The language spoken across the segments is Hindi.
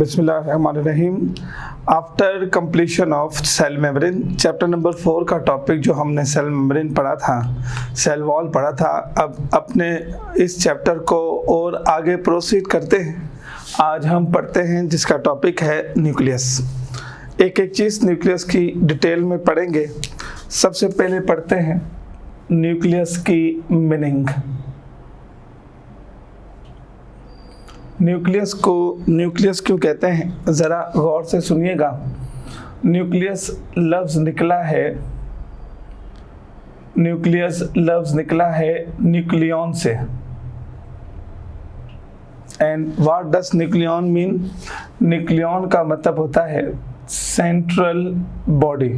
बिस्मिल्लाहिर्रहमानिर्रहीम। After completion of cell membrane, chapter number 4 का टॉपिक जो हमने सेल मेम्ब्रेन पढ़ा था, सेल वॉल पढ़ा था, अब अपने इस चैप्टर को और आगे प्रोसीड करते हैं। आज हम पढ़ते हैं जिसका टॉपिक है न्यूक्लियस। एक एक चीज़ न्यूक्लियस की डिटेल में पढ़ेंगे। सबसे पहले पढ़ते हैं न्यूक्लियस की मीनिंग। न्यूक्लियस को न्यूक्लियस क्यों कहते हैं, ज़रा गौर से सुनिएगा। न्यूक्लियस लफ्ज़ निकला है न्यूक्लियन से। And what does nucleon mean? Nucleon का मतलब होता है सेंट्रल बॉडी।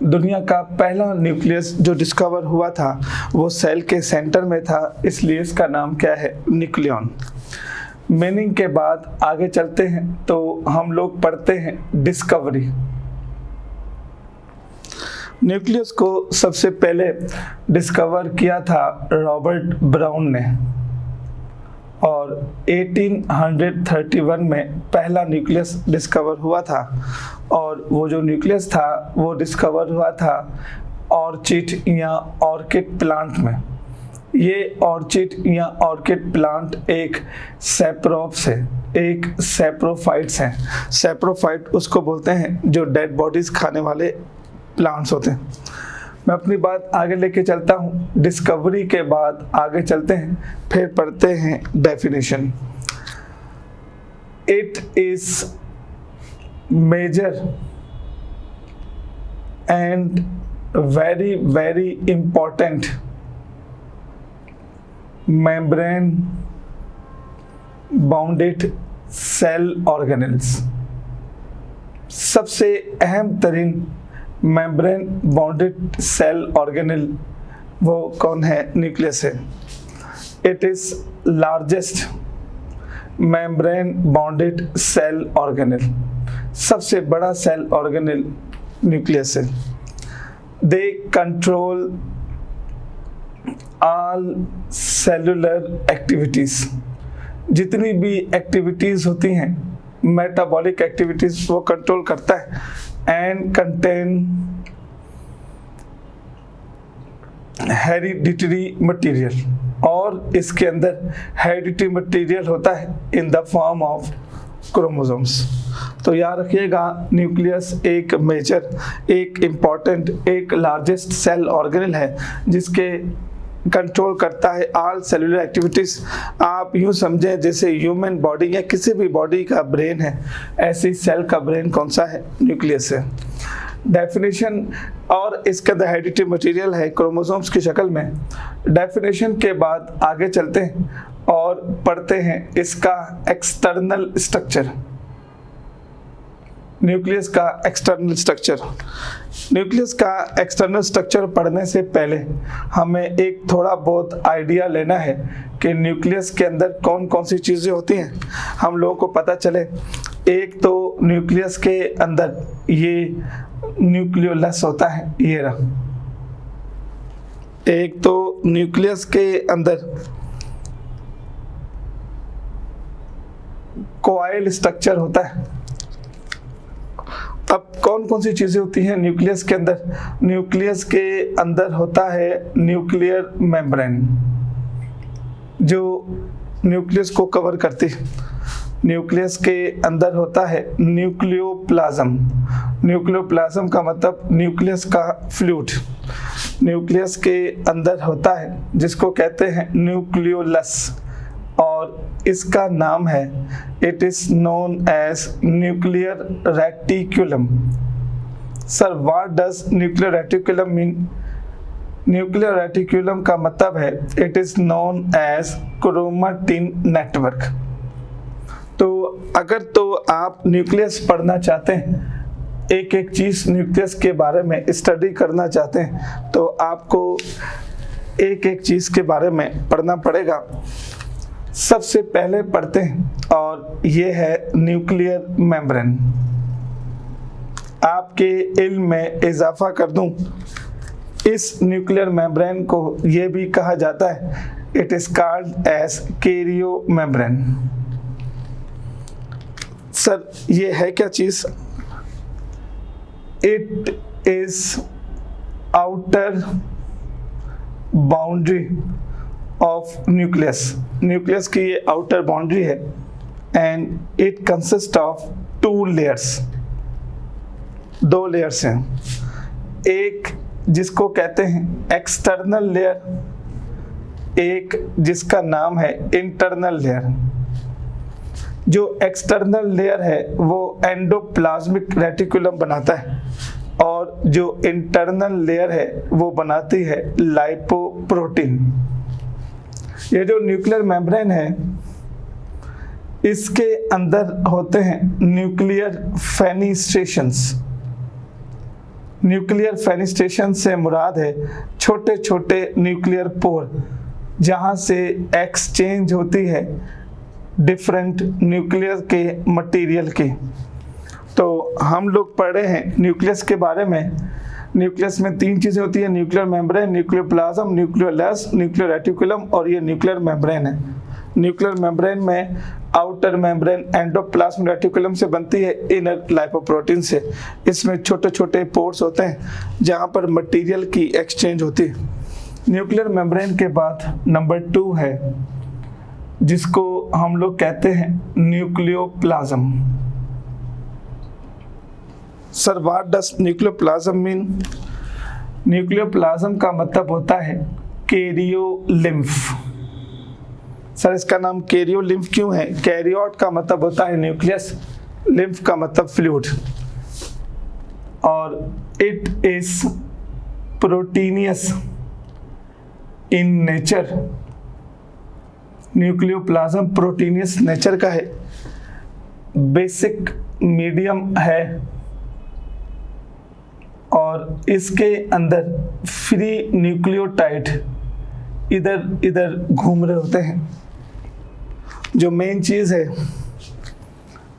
दुनिया का पहला न्यूक्लियस जो डिस्कवर हुआ था वो सेल के सेंटर में था, इसलिए इसका नाम क्या है? न्यूक्लियन। मीनिंग के बाद आगे चलते हैं तो हम लोग पढ़ते हैं डिस्कवरी। न्यूक्लियस को सबसे पहले डिस्कवर किया था रॉबर्ट ब्राउन ने, और 1831 में पहला न्यूक्लियस डिस्कवर हुआ था। और वो जो न्यूक्लियस था वो डिस्कवर हुआ था ऑर्चिड या ऑर्किड प्लांट में। ये ऑर्चिड या ऑर्किड प्लांट एक सैप्रोप्स है, एक सैप्रोफाइट्स हैं। सैप्रोफाइट उसको बोलते हैं जो डेड बॉडीज खाने वाले प्लांट्स होते हैं। मैं अपनी बात आगे लेके चलता हूँ। डिस्कवरी के बाद आगे चलते हैं, फिर पढ़ते हैं definition. It is major and very very important membrane bounded cell organelles। सबसे अहम तरीन membrane bounded cell organelle वो कौन है? न्यूक्लियस है। It is largest membrane bounded cell organelle। सबसे बड़ा सेल ऑर्गेनेल न्यूक्लियस है। They control all cellular activities. जितनी भी एक्टिविटीज होती हैं, मेटाबॉलिक एक्टिविटीज, वो कंट्रोल करता है। एंड कंटेन हेरिडिटरी मटेरियल, और इसके अंदर हेरिडिटरी मटेरियल होता है in the form of chromosomes. तो याद रखिएगा, न्यूक्लियस एक मेजर, एक इम्पॉर्टेंट, एक लार्जेस्ट सेल ऑर्गेनेल है जिसके कंट्रोल करता है ऑल सेलुलर एक्टिविटीज। आप यूं समझें जैसे ह्यूमन बॉडी या किसी भी बॉडी का ब्रेन है, ऐसी सेल का ब्रेन कौन सा है? न्यूक्लियस है। डेफिनेशन, और इसके अंदर हेरिडिटरी मटेरियल है क्रोमोसोम्स की शक्ल में। डेफिनेशन के बाद आगे चलते हैं और पढ़ते हैं इसका एक्सटर्नल स्ट्रक्चर। न्यूक्लियस का एक्सटर्नल स्ट्रक्चर। न्यूक्लियस का एक्सटर्नल स्ट्रक्चर पढ़ने से पहले हमें एक थोड़ा बहुत आइडिया लेना है कि न्यूक्लियस के अंदर कौन कौन सी चीज़ें होती हैं, हम लोगों को पता चले। एक तो न्यूक्लियस के अंदर ये न्यूक्लियोलस होता है, ये रहा। एक तो न्यूक्लियस के अंदर कॉइल स्ट्रक्चर होता है। अब कौन कौन सी चीजें होती हैं न्यूक्लियस के अंदर? न्यूक्लियस के अंदर होता है न्यूक्लियर मेम्ब्रेन, जो न्यूक्लियस को कवर करती है। न्यूक्लियस के अंदर होता है न्यूक्लियोप्लाज्म। न्यूक्लियोप्लाज्म का मतलब न्यूक्लियस का फ्लूइड। न्यूक्लियस के अंदर होता है जिसको कहते हैं न्यूक्लियोलस, और इसका नाम है, it is known as nuclear reticulum. Sir, what does nuclear reticulum mean? Nuclear reticulum का मतलब है it is known as chromatin network. तो अगर तो आप न्यूक्लियस पढ़ना चाहते हैं, एक एक चीज़ न्यूक्लियस के बारे में स्टडी करना चाहते हैं, तो आपको एक एक चीज़ के बारे में पढ़ना पड़ेगा। सबसे पहले पढ़ते हैं, और ये है न्यूक्लियर मेम्ब्रेन। आपके इल्म में इजाफा कर दूं, इस न्यूक्लियर मेम्ब्रेन को ये भी कहा जाता है, it is called as karyomembrane. Sir ये है क्या चीज? It is outer boundary of nucleus. Nucleus की ये आउटर बाउंड्री है and it consist of 2 layers. 2 layers हैं, एक जिसको कहते हैं एक्सटर्नल लेयर, एक जिसका नाम है इंटरनल लेयर। जो एक्सटर्नल लेयर है वो एंडोप्लाज्मिक रेटिकुलम बनाता है और जो इंटरनल लेयर है वो बनाती है लाइपोप्रोटीन। ये जो न्यूक्लियर मेम्ब्रेन है इसके अंदर होते हैं न्यूक्लियर फेनिस्ट्रेशंस। न्यूक्लियर फेनिस्ट्रेशन से मुराद है छोटे छोटे न्यूक्लियर पोर जहाँ से एक्सचेंज होती है डिफरेंट न्यूक्लियर के मटेरियल की। तो हम लोग पढ़ रहे हैं न्यूक्लियस के बारे में। न्यूक्लियस में 3 चीज़ें होती हैं, nuclear membrane, nucleoplasm, nucleolus, nuclear reticulum, और ये न्यूक्लियर मेम्ब्रेन है। न्यूक्लियर मेम्ब्रेन में आउटर मेम्ब्रेन एंडोप्लाज्मिक रेटिकुलम से बनती है, इनर लाइपोप्रोटीन से। इसमें छोटे छोटे पोर्स होते हैं जहाँ पर मटेरियल की एक्सचेंज होती है। न्यूक्लियर मेम्ब्रेन के बाद नंबर 2 है जिसको हम लोग कहते हैं nucleoplasm. Sir what does nucleoplasm mean? Nucleoplasm का मतलब होता है कैरियोलिम्फ। सर इसका नाम कैरियोलिम्फ क्यों है? कैरियोट का मतलब होता है न्यूक्लियस, लिम्फ का मतलब फ्लूइड, और it is proteinaceous in nature. Nucleoplasm proteinaceous nature का है, बेसिक मीडियम है और इसके अंदर फ्री न्यूक्लियोटाइड इधर इधर घूम रहे होते हैं। जो मेन चीज़ है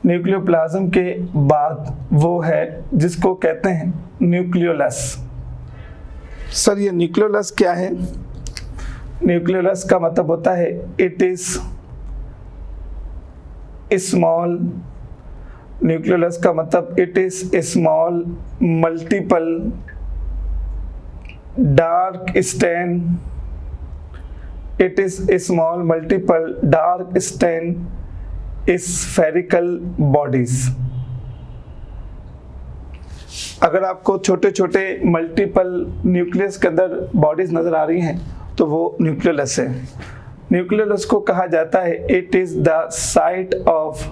न्यूक्लियोप्लाज्म के बाद वो है जिसको कहते हैं न्यूक्लियोलस। सर ये न्यूक्लियोलस क्या है? न्यूक्लियोलस का मतलब होता है इट इज स्मॉल। न्यूक्लियोलस का मतलब it is small multiple dark stain. It is small multiple dark stain spherical bodies. अगर आपको छोटे छोटे मल्टीपल न्यूक्लियस के अंदर बॉडीज नजर आ रही हैं तो वो न्यूक्लियोलस है। न्यूक्लियोलस को कहा जाता है it is the site of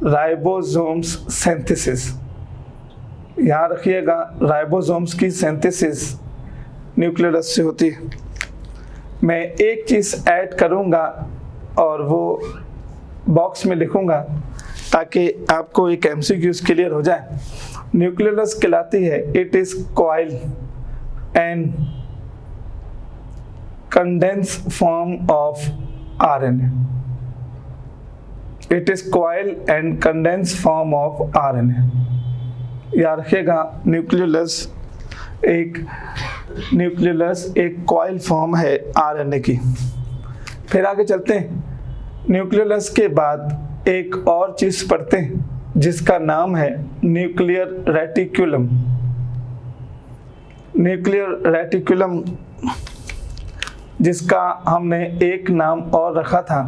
ribosomes synthesis. याद रखिएगा राइबोसोम्स की सिंथेसिस न्यूक्लियोलस से होती है। मैं एक चीज़ ऐड करूंगा और वो बॉक्स में लिखूंगा ताकि आपको एक एमसीक्यूज क्लियर हो जाए। न्यूक्लियोलस कहलाती है it is coil and condense form of RNA. It is coil and condense form of RNA. याद रखिएगा न्यूक्लियोलस एक कॉइल फॉर्म है आरएनए की। फिर आगे चलते हैं। न्यूक्लियोलस के बाद एक और चीज पढ़ते हैं जिसका नाम है न्यूक्लियर रेटिकुलम। न्यूक्लियर रेटिकुलम जिसका हमने एक नाम और रखा था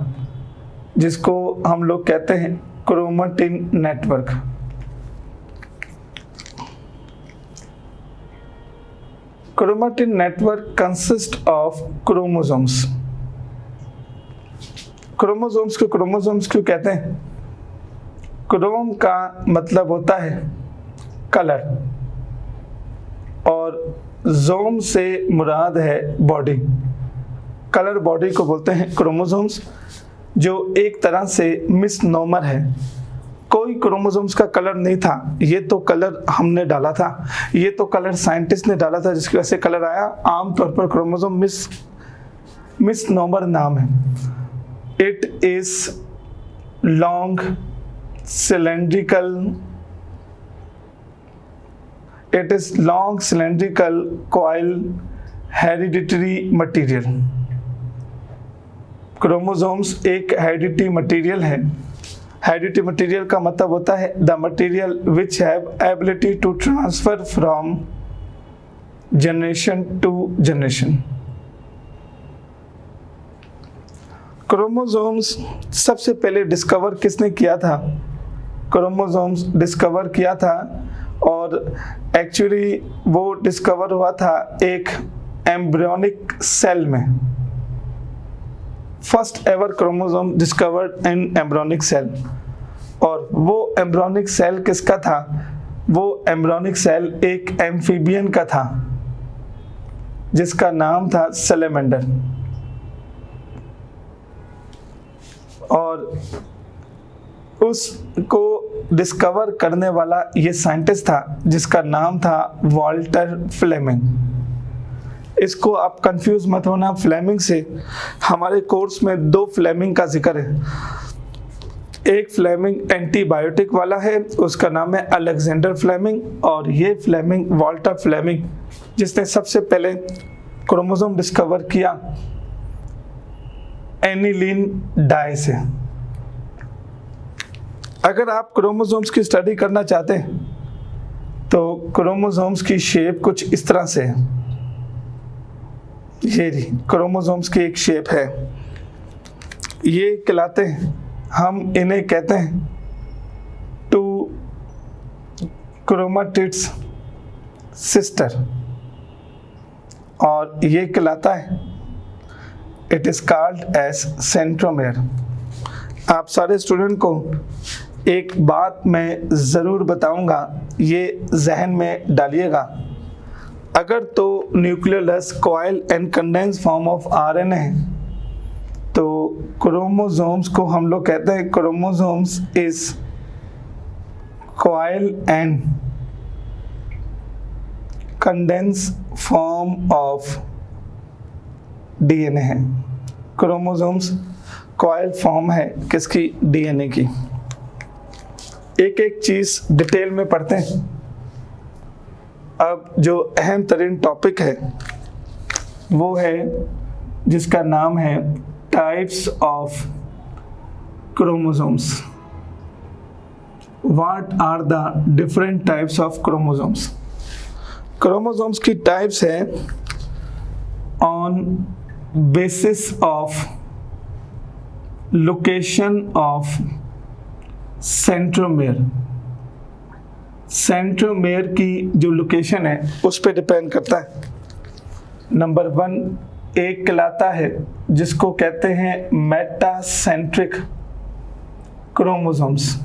जिसको हम लोग कहते हैं chromatin network. Chromatin network consist of chromosomes. Chromosomes क्यों कहते हैं? क्रोम का मतलब होता है कलर और जोम से मुराद है बॉडी। कलर बॉडी को बोलते हैं क्रोमोसोम्स, जो एक तरह से मिसनोमर है। कोई क्रोमोसोम्स का कलर नहीं था, ये तो कलर हमने डाला था, ये तो कलर साइंटिस्ट ने डाला था जिसकी वजह से कलर आया। आमतौर पर क्रोमोसोम मिसनोमर नाम है। It is long cylindrical coil hereditary material. Chromosomes एक हेरिडिटरी मटेरियल है हेरिडिटी मटेरियल का मतलब होता है the material which have ability to transfer from generation to generation. Chromosomes सबसे पहले डिस्कवर किसने किया था? क्रोमोसोम्स डिस्कवर किया था और एक्चुअली वो डिस्कवर हुआ था एक एम्ब्रियोनिक सेल में। First ever chromosome discovered in embryonic cell. और वो एम्ब्रियोनिक सेल किसका था? वो एम्ब्रियोनिक सेल एक एम्फीबियन का था जिसका नाम था सैलेमेंडर। और उसको डिस्कवर करने वाला ये साइंटिस्ट था जिसका नाम था वाल्टर फ्लेमिंग। इसको आप कंफ्यूज मत होना फ्लेमिंग से। हमारे कोर्स में दो फ्लेमिंग का जिक्र है। एक फ्लेमिंग एंटीबायोटिक वाला है, उसका नाम है अलेक्जेंडर फ्लेमिंग, और ये फ्लेमिंग वाल्टर फ्लेमिंग जिसने सबसे पहले क्रोमोसोम डिस्कवर किया एनिलीन डाई से। अगर आप क्रोमोसोम्स की स्टडी करना चाहते हैं तो क्रोमोसोम्स की शेप कुछ इस तरह से है। ये क्रोमोसोम्स की एक शेप है। ये कहलाते हैं, हम इन्हें कहते हैं टू क्रोमाटिड्स सिस्टर, और ये कहलाता है it is called as centromere. आप सारे स्टूडेंट को एक बात मैं ज़रूर बताऊंगा, ये जहन में डालिएगा। अगर तो nucleolus coil and condense form of RNA है तो क्रोमोसोम्स को हम लोग कहते हैं chromosomes is coil and condense form of DNA है। क्रोमोसोम्स कॉइल फॉर्म है किसकी? डीएनए की। एक एक चीज डिटेल में पढ़ते हैं। अब जो अहम तरीन टॉपिक है वो है जिसका नाम है types of chromosomes. What are the different types of chromosomes? Chromosomes की टाइप्स है on basis of location of centromere. Centromere की जो लोकेशन है उस पर डिपेंड करता है। नंबर 1 एक कहलाता है जिसको कहते हैं मेटासेंट्रिक क्रोमोसोम्स।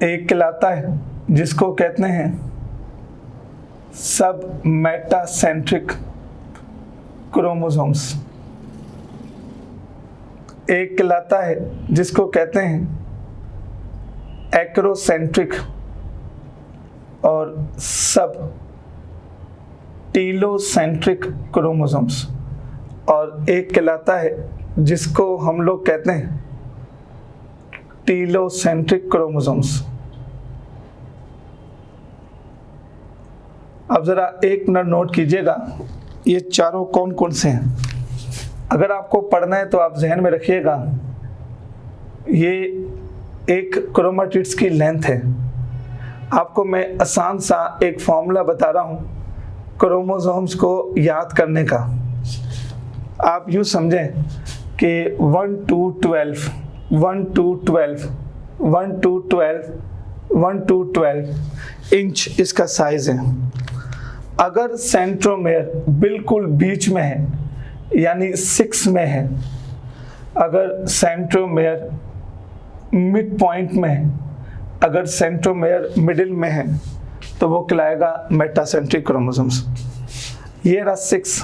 एक कहलाता है जिसको कहते हैं सब मेटासेंट्रिक क्रोमोसोम्स। एक कहलाता है जिसको कहते हैं एक्रोसेंट्रिक और सब टीलोसेंट्रिक क्रोमोसोम्स। और एक कहलाता है जिसको हम लोग कहते हैं टीलोसेंट्रिक क्रोमोसोम्स। अब जरा एक मिनट नोट कीजिएगा, ये चारों कौन कौन से हैं। अगर आपको पढ़ना है तो आप जहन में रखिएगा, ये एक क्रोमेटिड्स की लेंथ है। आपको मैं आसान सा एक फॉर्मूला बता रहा हूँ क्रोमोसोम्स को याद करने का। आप यूँ समझें कि 1 to 12, 1 to 12, 1 to 12, 1 to 12 inch इसका साइज है। अगर सेंट्रोमेयर बिल्कुल बीच में है यानी 6 में है, अगर सेंट्रोमेयर मिड पॉइंट में है, अगर सेंट्रोमेयर मिडिल में है तो वो कहलाएगा मेटासेंट्रिक क्रोमोसोम्स। ये रहा 6।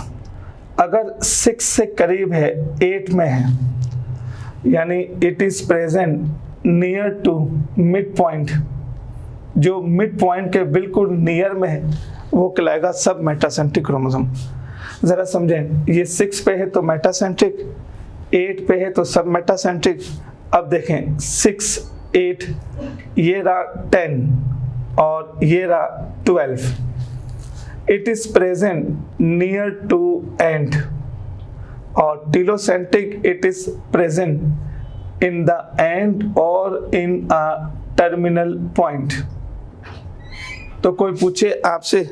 अगर 6 से करीब है, 8 में है, यानी it is present near to mid point, जो मिड पॉइंट के बिल्कुल नियर में है वो कहलाएगा सब मेटासेंट्रिक क्रोमोसोम। जरा समझें, ये 6 पे है तो मेटासेंट्रिक, 8 पे है तो सब मेटासेंट्रिक। अब देखें 6, 8, ये रहा 10 और ये रहा 12। It is present near to end. और telocentric it is present in the end or in a terminal point। तो कोई पूछे आपसे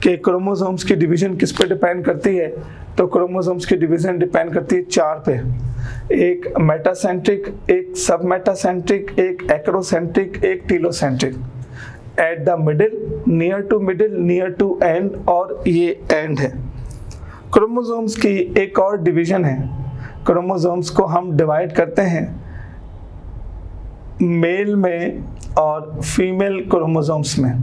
कि क्रोमोसोम्स की डिवीजन किस पे डिपेंड करती है, तो क्रोमोसोम्स की डिवीजन डिपेंड करती है 4 पे, एक मेटासेंट्रिक, एक सब मेटासेंट्रिक, एक एक्रोसेंट्रिक, एक telocentric. At the middle, near to end, और ये एंड है। क्रोमोसोम्स की एक और डिवीजन है, क्रोमोसोम्स को हम डिवाइड करते हैं मेल में और फीमेल क्रोमोसोम्स में।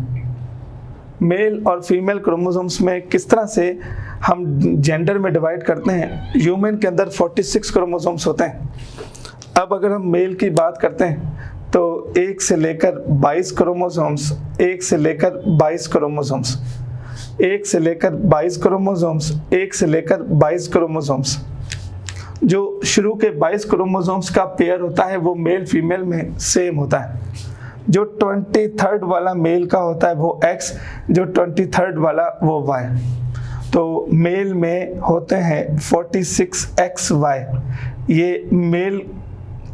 मेल और फीमेल क्रोमोसोम्स में किस तरह से हम जेंडर में डिवाइड करते हैं। ह्यूमन के अंदर 46 क्रोमोसोम्स होते हैं। अब अगर हम मेल की बात करते हैं तो 1 से लेकर 22 क्रोमोसोम्स, 1 से लेकर 22 क्रोमोसोम्स, 1 से लेकर 22 क्रोमोसोम्स, 1 से लेकर 22 क्रोमोसोम्स। जो शुरू के 22 क्रोमोसोम्स का पेयर होता है वो मेल फीमेल में सेम होता है। जो 23rd वाला मेल का होता है वो X, जो 23rd वाला वो Y। तो मेल में होते हैं 46XY, ये मेल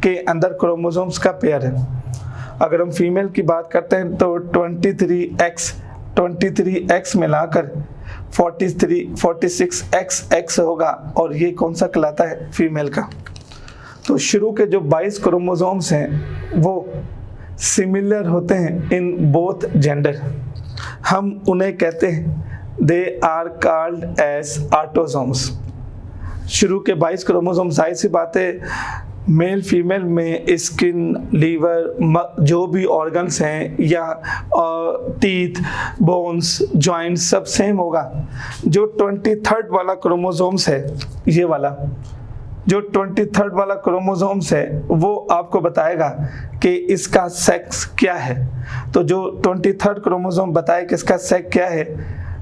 के अंदर क्रोमोसोम्स का पेयर है। अगर हम फीमेल की बात करते हैं तो 23X मिलाकर 46XX होगा, और ये कौन सा कहलाता है, फीमेल का। तो शुरू के जो 22 क्रोमोसोम्स हैं वो सिमिलर होते हैं इन बोथ जेंडर। हम उन्हें कहते हैं they are called as autosomes. शुरू के 22 क्रोमोसोम्स, जाहिर सी बात है मेल फीमेल में स्किन, लीवर, जो भी ऑर्गन्स हैं या टीथ, बोन्स, जॉइंट्स सब सेम होगा। जो 23rd वाला क्रोमोसोम्स है, ये वाला जो 23rd वाला क्रोमोसोम्स है वो आपको बताएगा कि इसका सेक्स क्या है। तो जो 23rd क्रोमोसोम बताए कि इसका सेक्स क्या है,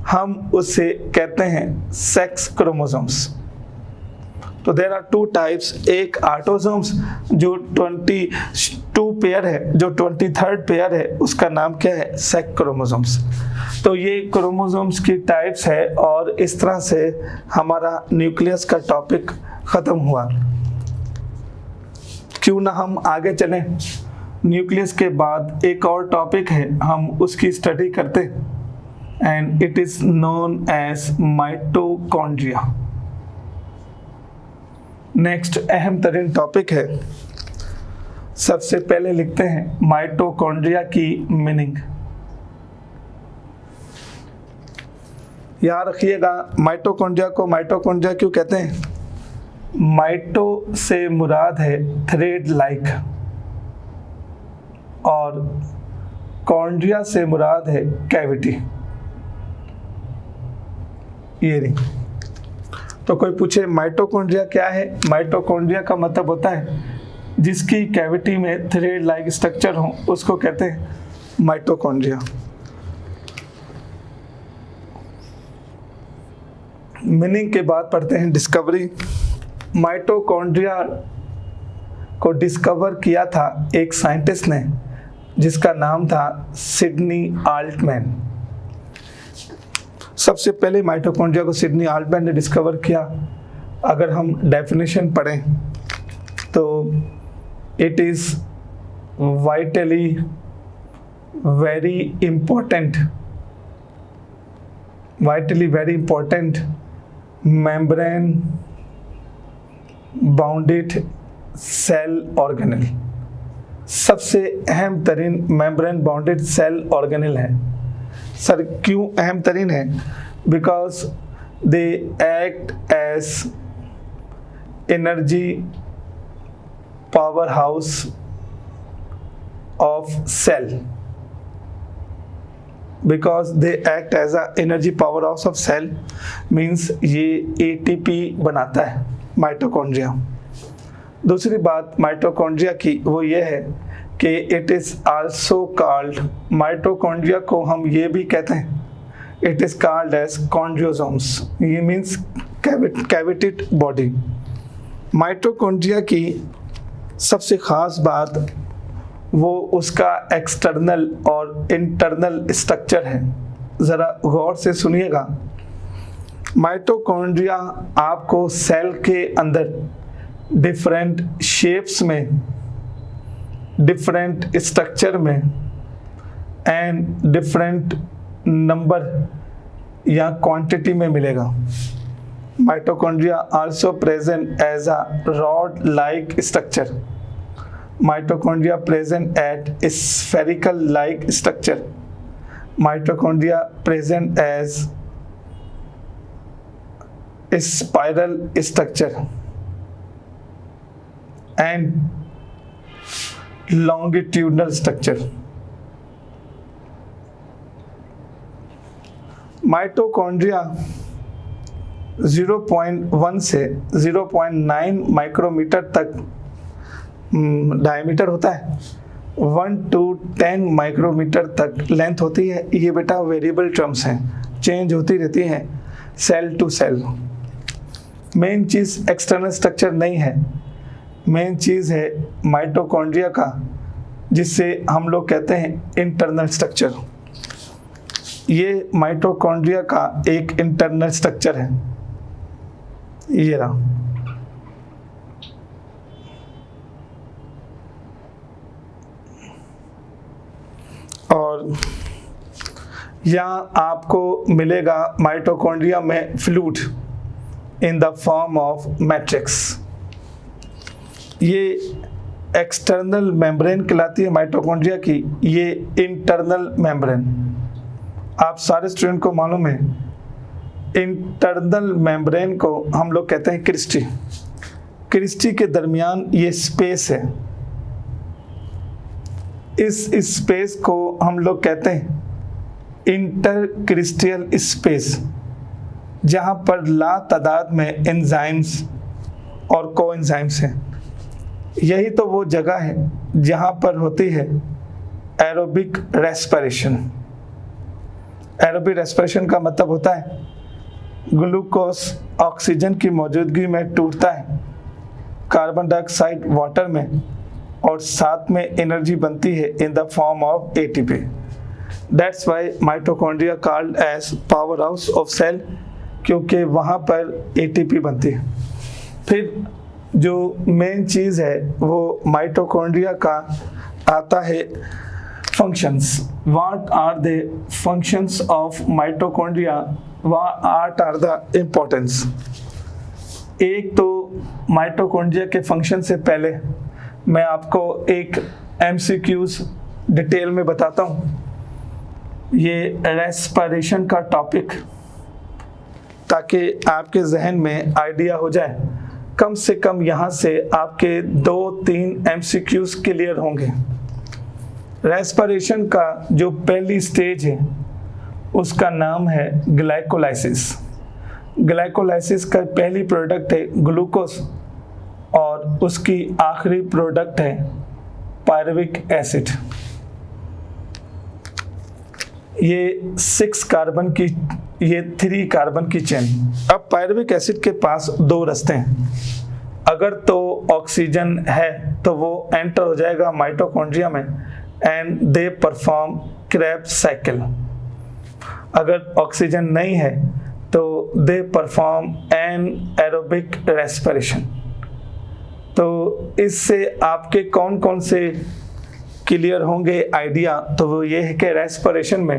हम उससे कहते हैं सेक्स क्रोमोसोम्स। तो देयर आर 2 टाइप्स, एक ऑटोसोम्स जो 22 पेयर है, जो 23rd पेयर है उसका नाम क्या है, सेक्स क्रोमोसोम्स। तो ये क्रोमोसोम्स की टाइप्स है, और इस तरह से हमारा न्यूक्लियस का टॉपिक खत्म हुआ। क्यों ना हम आगे चलें, न्यूक्लियस के बाद एक और टॉपिक है, हम उसकी स्टडी करते, and it is known as mitochondria. Next अहम तरीन टॉपिक है। सबसे पहले लिखते हैं माइटोकॉन्ड्रिया की मीनिंग। याद रखिएगा, माइटोकॉन्ड्रिया को माइटोकॉन्ड्रिया क्यों कहते हैं। माइटो से मुराद है थ्रेड लाइक, और कॉन्ड्रिया से मुराद है कैविटी, ये नहीं। तो कोई पूछे माइटोकॉन्ड्रिया क्या है, माइटोकॉन्ड्रिया का मतलब होता है जिसकी कैविटी में थ्रेड लाइक स्ट्रक्चर हो, उसको कहते हैं माइटोकॉन्ड्रिया। मीनिंग के बाद पढ़ते हैं डिस्कवरी। माइटोकॉन्ड्रिया को डिस्कवर किया था एक साइंटिस्ट ने जिसका नाम था सिडनी ऑल्टमैन। सबसे पहले माइटोकॉन्ड्रिया को सिडनी ऑल्टमैन ने डिस्कवर किया। अगर हम डेफिनेशन पढ़ें तो it is vitally very important membrane bounded cell organelle. सबसे अहम तरीन मेम्ब्रेन बाउंडेड सेल ऑर्गेनेल है। सर क्यों अहम तरीन है? Because they act as energy power house of cell. because they act as a energy powerhouse of cell means ये ATP बनाता है माइटोकॉन्ड्रिया। दूसरी बात माइटोकॉन्ड्रिया की वो ये है कि it is also called, mitochondria को हम ये भी कहते हैं, इट इज़ कॉल्ड एज कॉन्ड्रियोसोम्स। ये मीन्स कैविटेड बॉडी। माइटोकॉन्ड्रिया की सबसे ख़ास बात वो उसका एक्सटर्नल और इंटरनल स्ट्रक्चर है। ज़रा गौर से सुनिएगा। माइटोकॉन्ड्रिया आपको सेल के अंदर डिफरेंट शेप्स में डिफरेंट स्ट्रक्चर में एंड डिफरेंट नंबर या क्वांटिटी में मिलेगा। Mitochondria also present as a rod like structure. Mitochondria present at spherical like structure. Mitochondria present as spiral structure and longitudinal structure. Mitochondria 0.1 से 0.9 माइक्रोमीटर तक डायमीटर होता है। 1 to 10 माइक्रोमीटर तक लेंथ होती है। ये बेटा वेरिएबल टर्म्स हैं, चेंज होती रहती हैं सेल टू सेल। मेन चीज़ एक्सटर्नल स्ट्रक्चर नहीं है, मेन चीज़ है माइटोकॉन्ड्रिया का, जिससे हम लोग कहते हैं इंटरनल स्ट्रक्चर। ये माइटोकॉन्ड्रिया का एक इंटरनल स्ट्रक्चर है, ये रहा। और यहाँ आपको मिलेगा माइटोकॉन्ड्रिया में fluid in the form of matrix. ये एक्सटर्नल मेम्ब्रेन कहलाती है माइटोकॉन्ड्रिया की, ये इंटरनल मेम्ब्रेन। आप सारे स्टूडेंट को मालूम है, इंटरनल मेम्ब्रेन को हम लोग कहते हैं क्रिस्टी। क्रिस्टी के दरमियान ये स्पेस है, इस स्पेस को हम लोग कहते हैं इंटरक्रिस्टियल स्पेस, जहाँ पर ला तादाद में एंजाइम्स और कोएंजाइम्स हैं। यही तो वो जगह है जहाँ पर होती है एरोबिक रेस्पिरेशन। एरोबिक रेस्पिरेशन का मतलब होता है ग्लूकोज ऑक्सीजन की मौजूदगी में टूटता है कार्बन डाइऑक्साइड वाटर में, और साथ में एनर्जी बनती है in the form of ATP. That's why mitochondria called as power house of cell, क्योंकि वहाँ पर एटीपी बनती है। फिर जो मेन चीज़ है वो माइटोकॉन्ड्रिया का आता है functions. What are the functions of mitochondria, what are the importance. एक तो माइटोकॉन्ड्रिया के फंक्शन से पहले मैं आपको एक MCQs डिटेल में बताता हूँ। ये रेस्पिरेशन का टॉपिक, ताकि आपके जहन में आइडिया हो जाए। कम से कम यहाँ से आपके 2-3 MCQs क्लियर होंगे। रेस्पिरेशन का जो पहली स्टेज है उसका नाम है ग्लाइकोलाइसिस। ग्लाइकोलाइसिस का पहली प्रोडक्ट है ग्लूकोज और उसकी आखिरी प्रोडक्ट है पायरुविक एसिड। ये 6 कार्बन की, ये 3 कार्बन की चेन। अब पायरुविक एसिड के पास 2 रास्ते हैं। अगर तो ऑक्सीजन है तो वो एंटर हो जाएगा माइटोकॉन्ड्रिया में and they perform Krebs cycle. अगर ऑक्सीजन नहीं है तो they perform an aerobic respiration. तो इससे आपके कौन कौन से क्लियर होंगे आइडिया, तो वो ये है कि रेस्पिरेशन में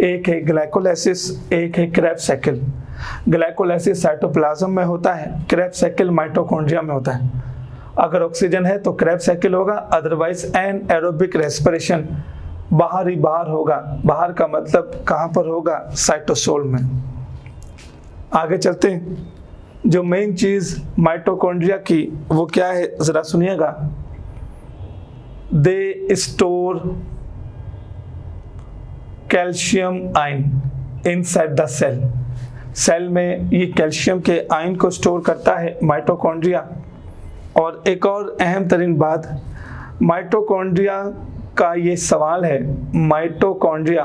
एक है ग्लाइकोलाइसिस, एक है क्रेब्स साइकिल। ग्लाइकोलाइसिस साइटोप्लाज्म में होता है, क्रेब्स साइकिल माइटोकॉन्ड्रिया में होता है। अगर ऑक्सीजन है तो क्रेब्स साइकिल होगा, अदरवाइज एन एरोबिक रेस्पिरेशन बाहर ही बाहर होगा। बाहर का मतलब कहाँ पर होगा? साइटोसोल में। आगे चलते हैं। जो मेन चीज माइटोकॉन्ड्रिया की वो क्या है जरा सुनिएगा। They store calcium ion inside the cell. Cell में ये कैल्शियम के आयन को स्टोर करता है माइटोकॉन्ड्रिया। और एक और अहम तरीन बात, माइटोकॉन्ड्रिया का ये सवाल है, mitochondria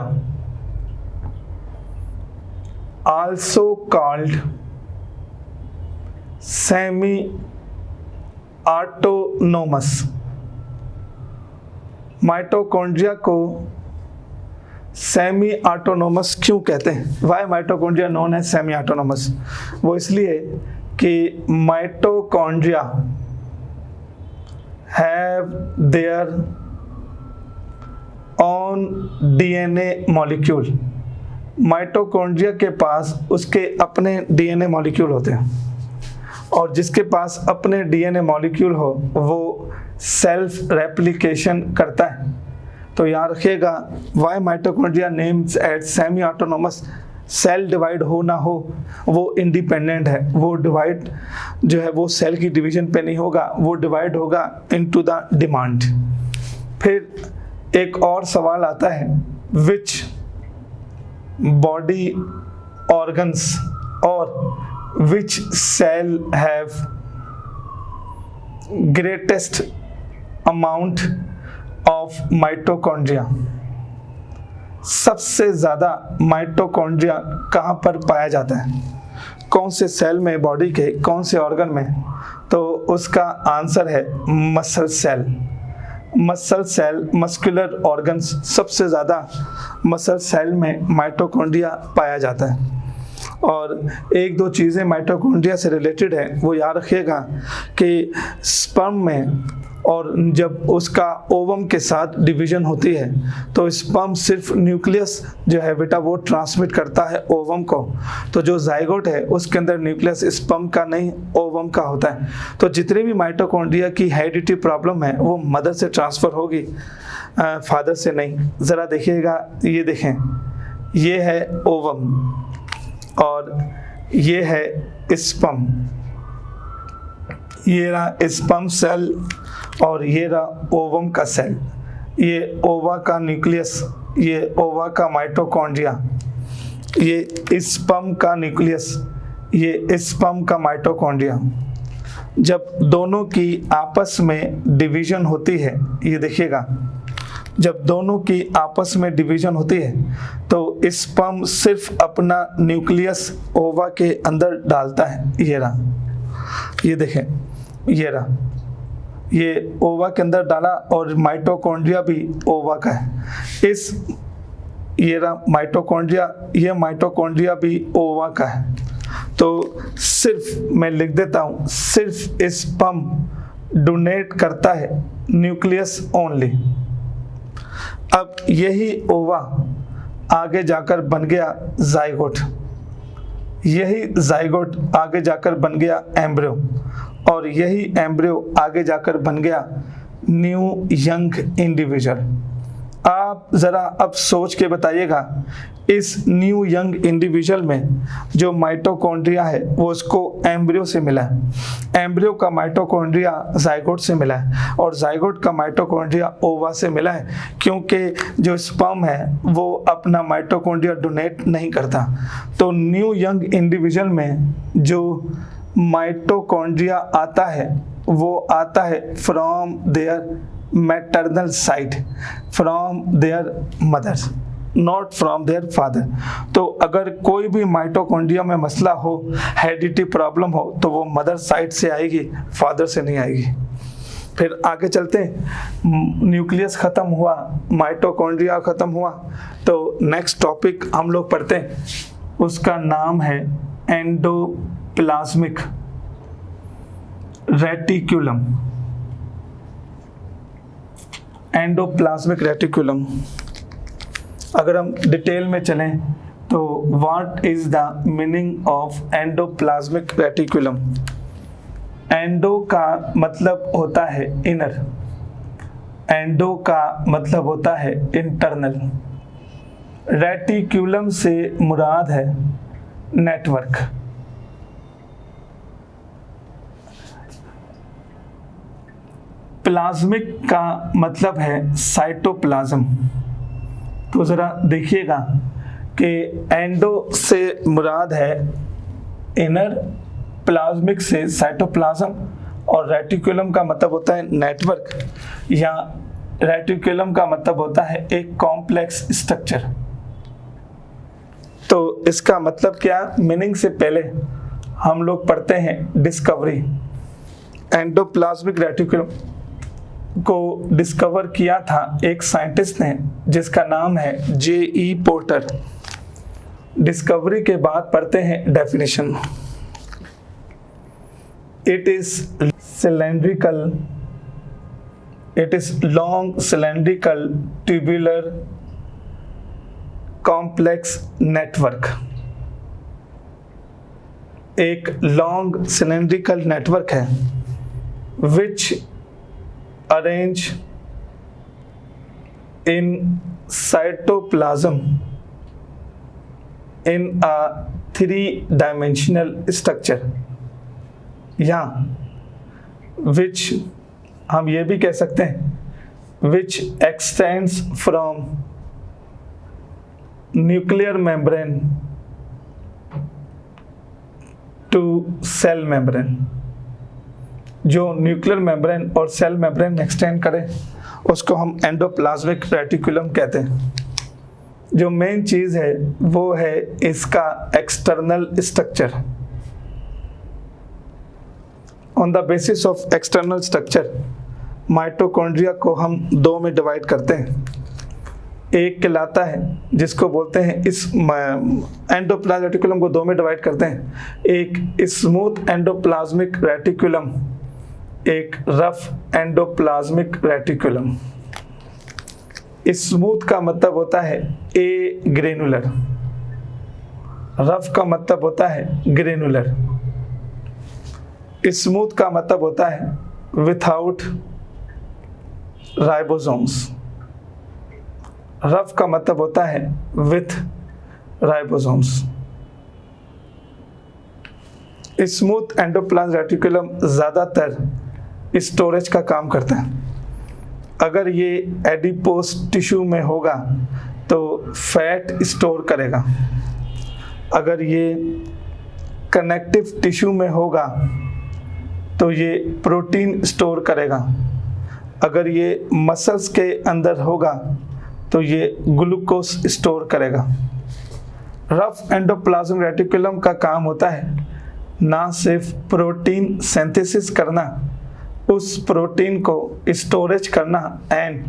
also called semi autonomous. Mitochondria को सेमी ऑटोनोमस क्यों कहते हैं? वाई माइटोकॉन्ड्रिया नोन है सेमी ऑटोनोमस? वो इसलिए कि mitochondria have their on DNA molecule. Mitochondria के पास उसके अपने डीएनए मॉलिक्यूल होते हैं, और जिसके पास अपने डीएनए मॉलिक्यूल हो वो सेल्फ रेप्लिकेशन करता है। तो याद रखिएगा, why mitochondria names at semi autonomous, cell divide हो ना हो वो इंडिपेंडेंट है, वो डिवाइड जो है वो सेल की डिवीजन पे नहीं होगा, वो डिवाइड होगा इनटू द डिमांड। फिर एक और सवाल आता है, विच बॉडी ऑर्गन्स और which cell have greatest amount of mitochondria. सबसे ज़्यादा माइटोकॉन्ड्रिया कहाँ पर पाया जाता है, कौन से सेल में, बॉडी के कौन से ऑर्गन में? तो उसका आंसर है muscle cell. Muscle cell, muscular organs, सबसे ज़्यादा मसल सेल में माइटोकॉन्ड्रिया पाया जाता है। और एक दो चीज़ें माइटोकॉन्ड्रिया से रिलेटेड है, वो याद रखिएगा कि स्पर्म में और जब उसका ओवम के साथ डिवीजन होती है तो स्पर्म सिर्फ न्यूक्लियस जो है बेटा वो ट्रांसमिट करता है ओवम को। तो जो जाइगोट है उसके अंदर न्यूक्लियस स्पर्म का नहीं ओवम का होता है। तो जितनी भी माइटोकॉन्ड्रिया की हेरिडिटी प्रॉब्लम है वो मदर से ट्रांसफ़र होगी, फादर से नहीं। ज़रा देखिएगा, ये देखें, ये है ओवम और ये है स्पर्म, ये रहा स्पर्म सेल और ये रहा ओवम का सेल। ये ओवा का न्यूक्लियस, ये ओवा का माइटोकॉन्ड्रिया, ये स्पर्म का न्यूक्लियस, ये स्पर्म का माइटोकॉन्ड्रिया। जब दोनों की आपस में डिवीजन होती है, ये देखिएगा, जब दोनों की आपस में डिवीजन होती है तो स्पर्म सिर्फ अपना न्यूक्लियस ओवा के अंदर डालता है। ये रहा, ये देखें, ये रहा, ये ओवा के अंदर डाला और माइटोकॉन्ड्रिया भी ओवा का है। ये रहा माइटोकॉन्ड्रिया, ये माइटोकॉन्ड्रिया भी ओवा का है। तो सिर्फ मैं लिख देता हूँ, सिर्फ स्पर्म डोनेट करता है न्यूक्लियस ओनली। अब यही ओवा आगे जाकर बन गया जाइगोट, यही जाइगोट आगे जाकर बन गया एम्ब्रियो, और यही एम्ब्रियो आगे जाकर बन गया न्यू यंग इंडिविजुअल। आप ज़रा अब सोच के बताइएगा, इस न्यू यंग इंडिविजुअल में जो माइटोकॉन्ड्रिया है वो उसको एम्ब्रियो से मिला है, एम्ब्रियो का माइटोकॉन्ड्रिया जाइगोट से मिला है, और जाइगोट का माइटोकॉन्ड्रिया ओवा से मिला है, क्योंकि जो स्पर्म है वो अपना माइटोकॉन्ड्रिया डोनेट नहीं करता। तो न्यू यंग इंडिविजुअल में जो माइटोकॉन्ड्रिया आता है वो आता है from their maternal side, from their mother, not from their father. तो अगर कोई भी माइटोकॉन्ड्रिया में मसला हो, हेरिडिटी प्रॉब्लम हो, तो वो मदर साइड से आएगी, फादर से नहीं आएगी। फिर आगे चलते हैं, न्यूक्लियस ख़त्म हुआ, माइटोकॉन्ड्रिया ख़त्म हुआ, तो नेक्स्ट टॉपिक हम लोग पढ़ते हैं, उसका नाम है एंडोप्लाज्मिक रेटिकुलम। एंडोप्लाज्मिक रेटिकुलम, अगर हम डिटेल में चलें तो what is the meaning of endoplasmic reticulum. Endo का मतलब होता है इनर, एंडो का मतलब होता है इंटरनल, रेटिकुलम से मुराद है नेटवर्क। प्लाज्मिक का मतलब है साइटोप्लाज्म। तो ज़रा देखिएगा कि एंडो से मुराद है इनर, प्लाज्मिक से साइटोप्लाज्म, और रेटिकुलम का मतलब होता है नेटवर्क, या रेटिकुलम का मतलब होता है एक कॉम्प्लेक्स स्ट्रक्चर। तो इसका मतलब क्या, मीनिंग से पहले हम लोग पढ़ते हैं डिस्कवरी। एंडोप्लाज्मिक रेटिकुलम को डिस्कवर किया था एक साइंटिस्ट ने जिसका नाम है J.E. पोर्टर। डिस्कवरी के बाद पढ़ते हैं definition. It is cylindrical It is long cylindrical tubular complex network. एक लॉन्ग सिलेंड्रिकल नेटवर्क है which arrange in cytoplasm in a three-dimensional structure, या which हम ये भी कह सकते हैं which extends from nuclear membrane to cell membrane. जो न्यूक्लियर मेम्ब्रेन और सेल मेम्ब्रेन एक्सटेंड करे उसको हम एंडोप्लाज्मिक रेटिकुलम कहते हैं। जो मेन चीज़ है वो है इसका external structure. On the basis of external structure mitochondria को हम दो में डिवाइड करते हैं। एक कहलाता है जिसको बोलते हैं इस एंडोप्लाज्मिक रेटिकुलम को दो में डिवाइड करते हैं, एक स्मूथ एंडोप्लाज्मिक रेटिकुलम, एक रफ एंडोप्लाज्मिक रेटिकुलम। स्मूथ का मतलब होता है ए ग्रेनुलर, रफ का मतलब होता है ग्रेनुलर, स्मूथ का मतलब होता है विथआउट राइबोसोम्स, रफ का मतलब होता है with ribosomes. Smooth endoplasmic reticulum ज़्यादातर स्टोरेज का काम करता है। अगर ये एडिपोस टिश्यू में होगा तो फैट स्टोर करेगा, अगर ये कनेक्टिव टिश्यू में होगा तो ये प्रोटीन स्टोर करेगा, अगर ये मसल्स के अंदर होगा तो ये ग्लूकोज स्टोर करेगा। रफ एंडोप्लाज्मिक रेटिकुलम का काम होता है ना सिर्फ प्रोटीन सिंथेसिस करना, उस प्रोटीन को स्टोरेज करना एंड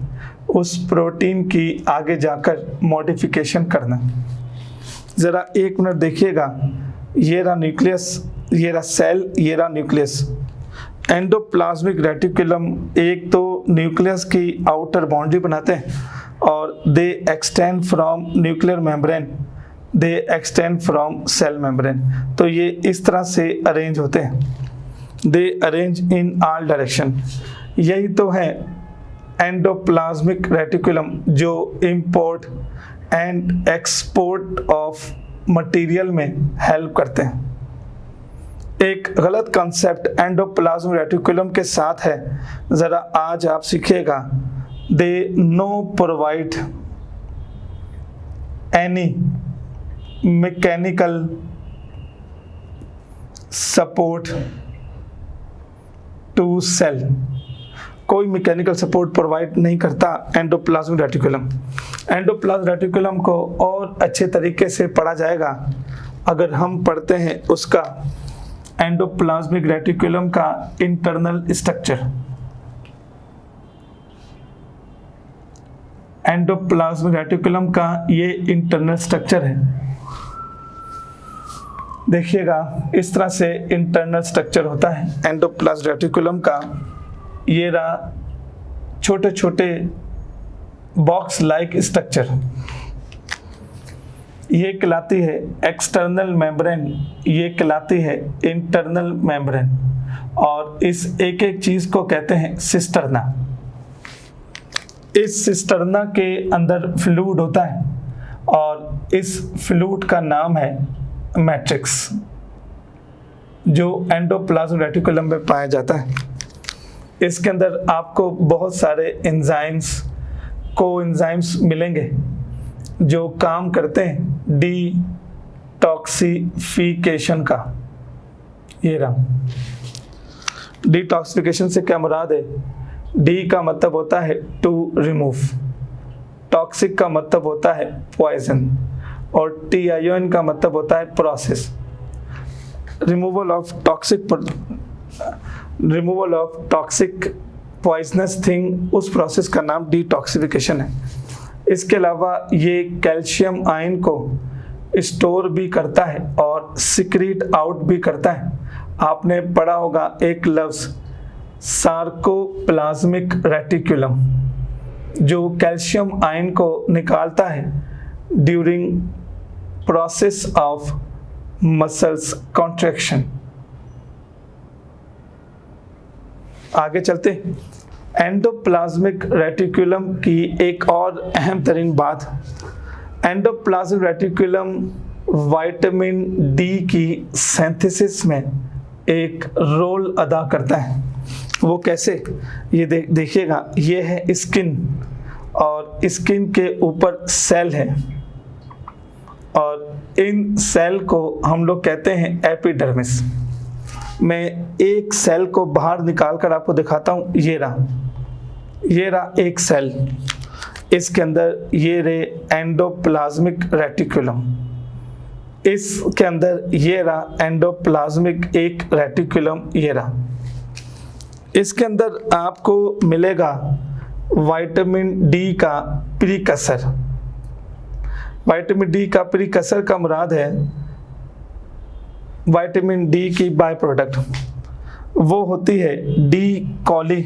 उस प्रोटीन की आगे जाकर मॉडिफिकेशन करना। ज़रा एक मिनट देखिएगा, ये रहा न्यूक्लियस, ये रहा सेल, ये रहा न्यूक्लियस। एंडोप्लाज्मिक रेटिकुलम एक तो न्यूक्लियस की आउटर बाउंड्री बनाते हैं और they extend from nuclear membrane, they extend from cell membrane. तो ये इस तरह से अरेंज होते हैं, they arrange in all direction. यही तो है एंडोप्लाज्मिक रेटिकुलम जो import and export of material में हेल्प करते हैं। एक गलत कॉन्सेप्ट एंडोप्लाज्मिक रेटिकुलम के साथ है, ज़रा आज आप सीखिएगा। They no provide any mechanical support to cell, कोई मैकेनिकल सपोर्ट प्रोवाइड नहीं करता एंडोप्लाज्मिक रेटिकुलम। एंडोप्लाज्मिक रेटिकुलम को और अच्छे तरीके से पढ़ा जाएगा अगर हम पढ़ते हैं उसका एंडोप्लाज्मिक रेटिकुलम का इंटरनल स्ट्रक्चर। एंडोप्लाज्मिक रेटिकुलम का ये इंटरनल स्ट्रक्चर है। देखिएगा इस तरह से इंटरनल स्ट्रक्चर होता है एंडोप्लाज्मिक रेटिकुलम का। ये रहा छोटे छोटे बॉक्स लाइक स्ट्रक्चर, ये कहलाती है एक्सटर्नल मेम्ब्रेन, ये कहलाती है इंटरनल मेम्ब्रेन, और इस एक एक चीज़ को कहते हैं सिस्टर्ना। इस सिस्टर्ना के अंदर फ्लूइड होता है और इस फ्लूइड का नाम है मैट्रिक्स, जो एंडोप्लाज्मिक रेटिकुलम में पाया जाता है। इसके अंदर आपको बहुत सारे एंजाइम्स, कोएंजाइम्स मिलेंगे जो काम करते हैं डिटॉक्सिफिकेशन का। ये रहा, डिटॉक्सिफिकेशन से क्या मुराद है? डी का मतलब होता है टू रिमूव, टॉक्सिक का मतलब होता है पॉइजन, और TION का मतलब होता है process. Removal of toxic poisonous thing, उस प्रोसेस का नाम डिटॉक्सिफिकेशन है। इसके अलावा ये कैल्शियम आयन को स्टोर भी करता है और सिक्रीट आउट भी करता है। आपने पढ़ा होगा एक लफ्ज़ सार्कोप्लाज्मिक रेटिकुलम जो कैल्शियम आयन को निकालता है during process of muscles contraction. आगे चलते, एंडोप्लाज्मिक रेटिकुलम की एक और अहम तरीन बात, एंडोप्लाज्मिक रेटिकुलम विटामिन डी की सिंथेसिस में एक रोल अदा करता है। वो कैसे, ये देखिएगा, ये है स्किन और स्किन के ऊपर सेल है और इन सेल को हम लोग कहते हैं एपिडर्मिस। मैं एक सेल को बाहर निकाल कर आपको दिखाता हूँ। ये रहा एक सेल, इसके अंदर ये रहे एंडोप्लाज्मिक रेटिकुलम, इसके अंदर ये रहा एंडोप्लाज्मिक एक रेटिकुलम, ये रहा। इसके अंदर आपको मिलेगा विटामिन डी का प्रीकसर। विटामिन डी का प्रीकसर का मुराद है विटामिन डी की बाय प्रोडक्ट, वो होती है डी कॉली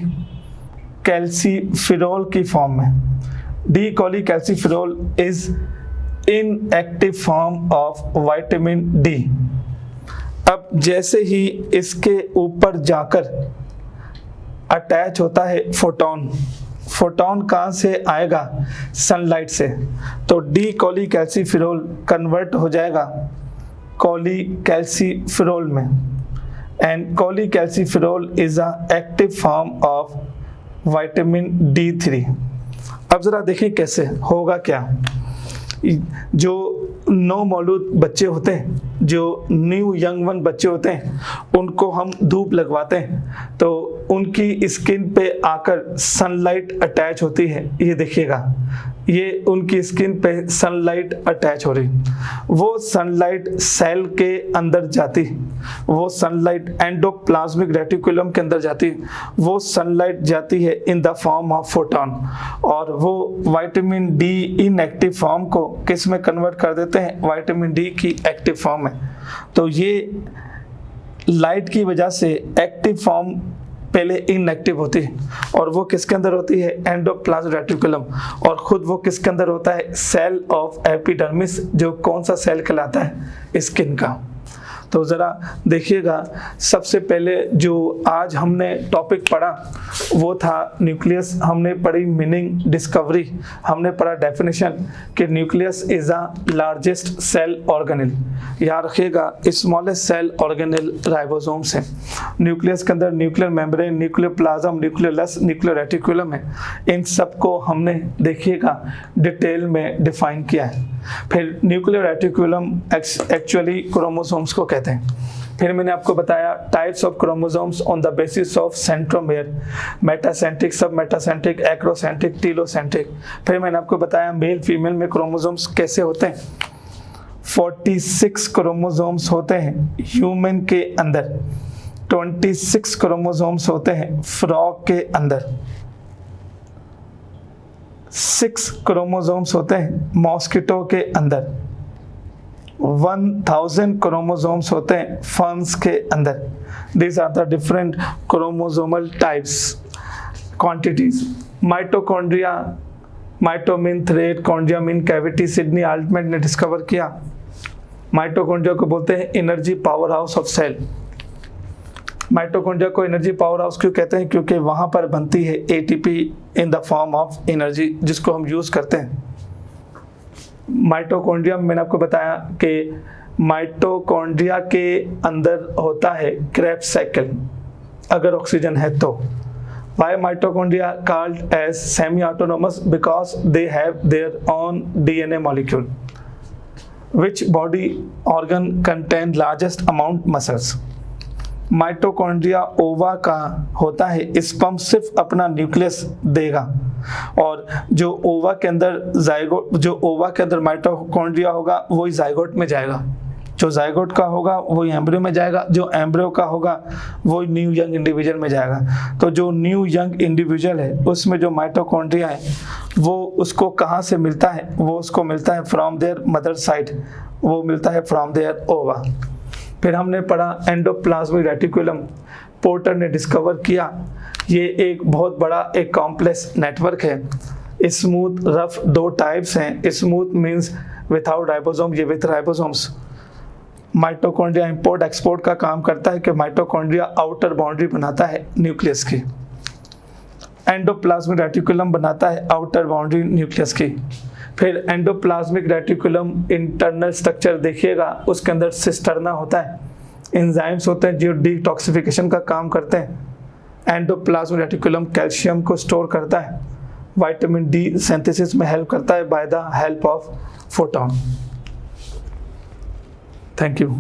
कैल्सीफिरोल की फॉर्म में। D cholecalciferol is inactive form of vitamin D. अब जैसे ही इसके ऊपर जाकर अटैच होता है फोटोन, फोटोन कहाँ से आएगा? सनलाइट से। तो डी कॉली कैल्सीफिरोल कन्वर्ट हो जाएगा कॉली कैल्सीफिरोल में, and cholecalciferol is a active form of vitamin D3। अब जरा देखें कैसे होगा क्या। जो नौ मौलूद बच्चे होते हैं, जो न्यू यंग वन बच्चे होते हैं, उनको हम धूप लगवाते हैं तो उनकी स्किन पे आकर सनलाइट अटैच होती है। ये देखिएगा, ये उनकी स्किन पे सनलाइट अटैच हो रही, वो सनलाइट सेल के अंदर जाती, वो सनलाइट एंडोप्लाज्मिक रेटिकुलम के अंदर जाती, वो सनलाइट जाती है in the form of photon, और वो विटामिन डी इनएक्टिव फॉर्म को किस में कन्वर्ट कर देते हैं? विटामिन डी की एक्टिव फॉर्म में। तो ये लाइट की वजह से एक्टिव फॉर्म पहले इनएक्टिव होती है, और वो किसके अंदर होती है? Endoplasmic reticulum. और खुद वो किसके अंदर होता है? सेल ऑफ एपिडर्मिस, जो कौन सा सेल कहलाता है? स्किन का। तो ज़रा देखिएगा, सबसे पहले जो आज हमने टॉपिक पढ़ा वो था न्यूक्लियस। हमने पढ़ी मीनिंग, डिस्कवरी, हमने पढ़ा डेफिनेशन कि nucleus is a largest cell organelle. याद रखिएगा, स्मॉलेस्ट सेल ऑर्गेनेल राइबोसोम्स है। न्यूक्लियस के अंदर nuclear membrane, nuclear plasm, nucleolus, nuclear reticulum है। इन सबको हमने देखिएगा डिटेल में डिफाइन किया है। फिर न्यूक्लियर रेटिकुलम एक्चुअली क्रोमोसोम्स को कहते हैं। फिर मैंने आपको बताया types of chromosomes on the basis of centromere, metacentric, सब मेटासेंट्रिक, एक्रोसेंट्रिक, टीलोसेंट्रिक। फिर मैंने आपको बताया मेल फीमेल में क्रोमोसोम्स कैसे होते हैं। 46 क्रोमोसोम्स होते हैं ह्यूमन के अंदर, 26 क्रोमोसोम्स होते हैं फ्रॉग के अंदर, 6 क्रोमोसोम्स होते हैं मॉस्किटो के अंदर, 1000 क्रोमोसोम्स होते हैं फर्न्स के अंदर। These are the different chromosomal types, quantities. Mitochondria, माइटोमिन थ्रेड, कॉन्ड्रियामिन कैविटी, सिडनी आल्टमेंट ने डिस्कवर किया। माइटोकॉन्ड्रिया को बोलते हैं energy power house of cell. Mitochondria को एनर्जी पावर हाउस क्यों कहते हैं? क्योंकि वहाँ पर बनती है ATP in the form of energy, जिसको हम यूज़ करते हैं। माइटोकॉन्ड्रिया मैंने आपको बताया कि माइटोकॉन्ड्रिया के अंदर होता है क्रेब्स साइकिल, अगर ऑक्सीजन है तो। Why mitochondria called as semi-autonomous? Because they have their own DNA molecule. Which body organ contain largest amount muscles? Mitochondria ओवा का होता है, स्पर्म सिर्फ अपना न्यूक्लियस देगा, और जो ओवा के अंदर जाइगोट, जो ओवा के अंदर माइटोकॉन्ड्रिया होगा वही जाइगोट में जाएगा, जो जाइगोट का होगा वही एम्ब्रियो में जाएगा, जो एम्ब्रियो का होगा वही न्यू यंग इंडिविजुअल में जाएगा। तो जो न्यू यंग इंडिविजुअल है उसमें जो माइटोकॉन्ड्रिया है वो उसको कहाँ से मिलता है? वो उसको मिलता है फ्रॉम देयर मदर साइड, वो मिलता है फ्रॉम देयर ओवा। फिर हमने पढ़ा एंडोप्लाज्मिक रेटिकुलम, पोर्टर ने डिस्कवर किया ये एक बहुत बड़ा एक कॉम्प्लेक्स नेटवर्क है। स्मूथ रफ दो टाइप्स हैं, स्मूथ मीन्स विदाउट राइबोसोम, ये with ribosomes. Mitochondria import export का काम करता है कि माइटोकॉन्ड्रिया आउटर बाउंड्री बनाता है न्यूक्लियस की। एंडोप्लाज्मिक रेटिकुलम बनाता है आउटर बाउंड्री न्यूक्लियस की। फिर एंडोप्लाज्मिक रेटिकुलम इंटरनल स्ट्रक्चर देखिएगा, उसके अंदर सिस्टर्ना होता है, एंजाइम्स होते हैं जो डिटॉक्सिफिकेशन का काम करते हैं। एंडोप्लाज्मिक रेटिकुलम कैल्शियम को स्टोर करता है, विटामिन डी सिंथेसिस में हेल्प करता है by the help of photon. Thank you.